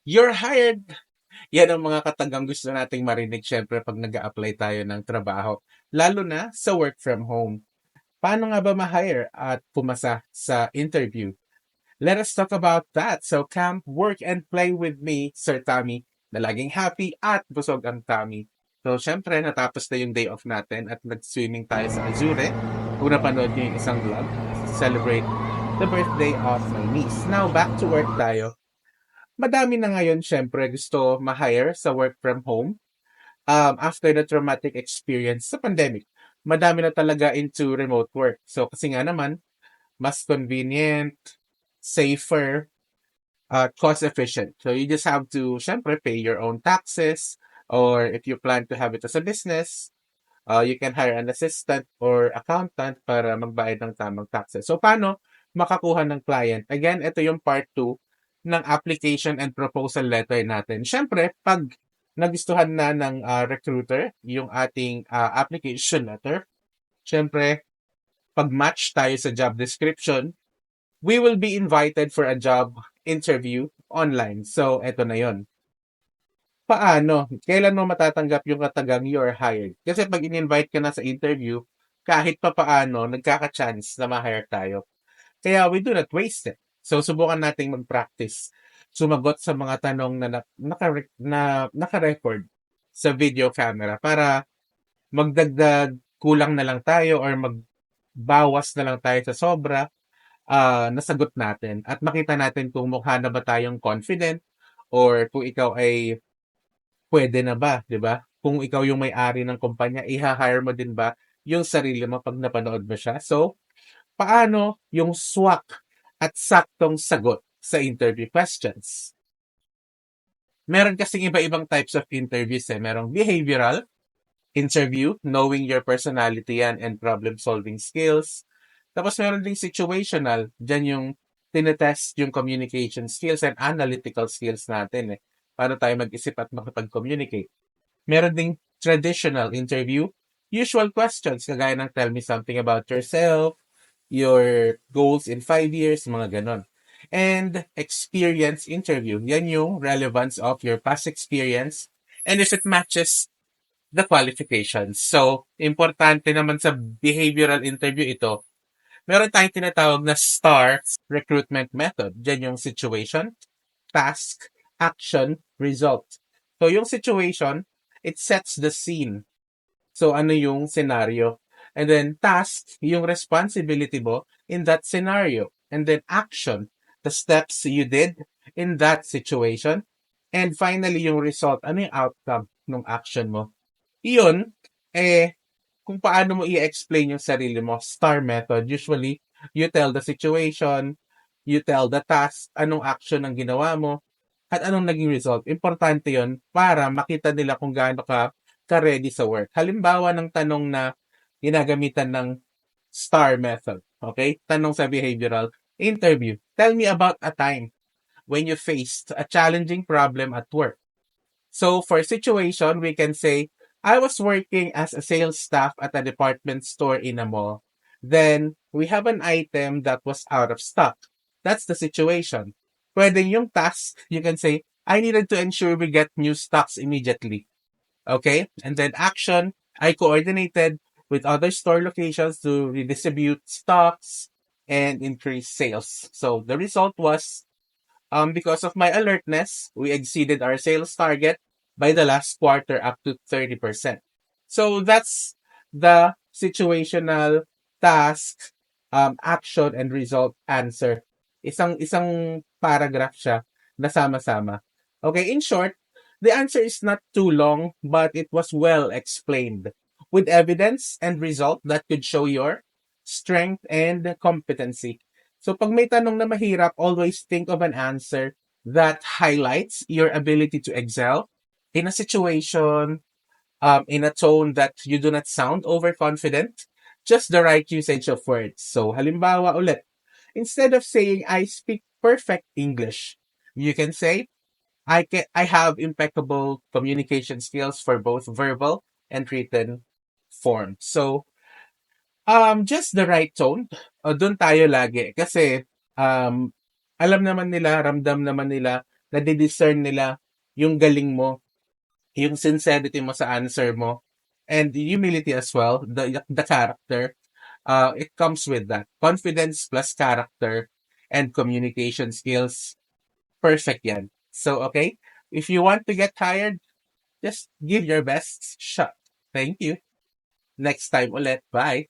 You're hired! Yan ang mga katagang gusto nating marinig syempre pag nag apply tayo ng trabaho, lalo na sa work from home. Paano nga ba ma-hire at pumasa sa interview? Let us talk about that. So come work and play with me, Sir Tommy, na laging happy at busog ang tummy. So syempre, natapos na yung day off natin at nag-swimming tayo sa Azure. Kung napanood niyo yung isang vlog, celebrate the birthday of my niece. Now, back to work tayo. Madami na ngayon syempre gusto ma-hire sa work from home after the traumatic experience sa pandemic. Madami na talaga into remote work. So kasi nga naman, mas convenient, safer, cost efficient. So you just have to syempre pay your own taxes, or if you plan to have it as a business, you can hire an assistant or accountant para magbayad ng tamang taxes. So paano makakuha ng client? Again, ito yung part 2 ng application and proposal letter natin. Siyempre, pag nagustuhan na ng recruiter yung ating application letter, siyempre, pag match tayo sa job description, we will be invited for a job interview online. So, eto na yon. Paano? Kailan mo matatanggap yung katagang you're hired? Kasi pag in-invite ka na sa interview, kahit pa paano, nagkaka-chance na ma-hire tayo. Kaya we do not waste it. So, subukan nating mag-practice. Sumagot sa mga tanong na naka-record sa video camera para magdagdag kulang na lang tayo or magbawas na lang tayo sa sobra nasagot natin at makita natin kung mukha na ba tayong confident or kung ikaw ay pwede na ba, 'di ba? Kung ikaw yung may-ari ng kumpanya, iha-hire mo din ba yung sarili mo pag napanood mo siya? So, paano yung swak at saktong sagot sa interview questions? Meron kasing iba-ibang types of interviews eh. Merong behavioral interview, knowing your personality yan and problem-solving skills. Tapos meron ding situational, dyan yung tinetest yung communication skills and analytical skills natin eh. Paano tayo mag-isip at makipag-communicate. Meron ding traditional interview, usual questions, kagaya ng tell me something about yourself, your goals in 5 years, mga ganon. And experience interview, yan yung relevance of your past experience and if it matches the qualifications. So, importante naman sa behavioral interview ito, meron tayong tinatawag na STAR recruitment method. Diyan yung situation, task, action, result. So, yung situation, it sets the scene. So, ano yung scenario? And then, task, yung responsibility mo in that scenario. And then, action, the steps you did in that situation. And finally, yung result, ano yung outcome ng action mo? Iyon, kung paano mo i-explain yung sarili mo, STAR method, usually, you tell the situation, you tell the task, anong action ang ginawa mo, at anong naging result. Importante yon para makita nila kung gaano ka-ready sa work. Halimbawa ng tanong na ginagamitan ng STAR method. Okay? Tanong sa behavioral interview. Tell me about a time when you faced a challenging problem at work. So for situation, we can say, I was working as a sales staff at a department store in a mall. Then, we have an item that was out of stock. That's the situation. Pwede yung task, you can say, I needed to ensure we get new stocks immediately. Okay? And then action, I coordinated with other store locations to redistribute stocks and increase sales. So the result was because of my alertness, we exceeded our sales target by the last quarter up to 30%. So that's the situational task, action, and result answer. Isang paragraph siya na sama-sama. Okay, in short, the answer is not too long, but it was well explained with evidence and result that could show your strength and competency. So pag may tanong na mahirap, always think of an answer that highlights your ability to excel in a situation, in a tone that you do not sound overconfident, just the right usage of words. So halimbawa ulit, instead of saying I speak perfect English, you can say I have impeccable communication skills for both verbal and written form. So just the right tone. Dun tayo lagi kasi, um, alam naman nila, ramdam naman nila Nadi-discern nila yung galing mo, yung sincerity mo sa answer mo, and humility as well, the character. It comes with that. Confidence plus character and communication skills. Perfect yan. So, okay, if you want to get hired, just give your best shot. Thank you. Next time ulit. Bye.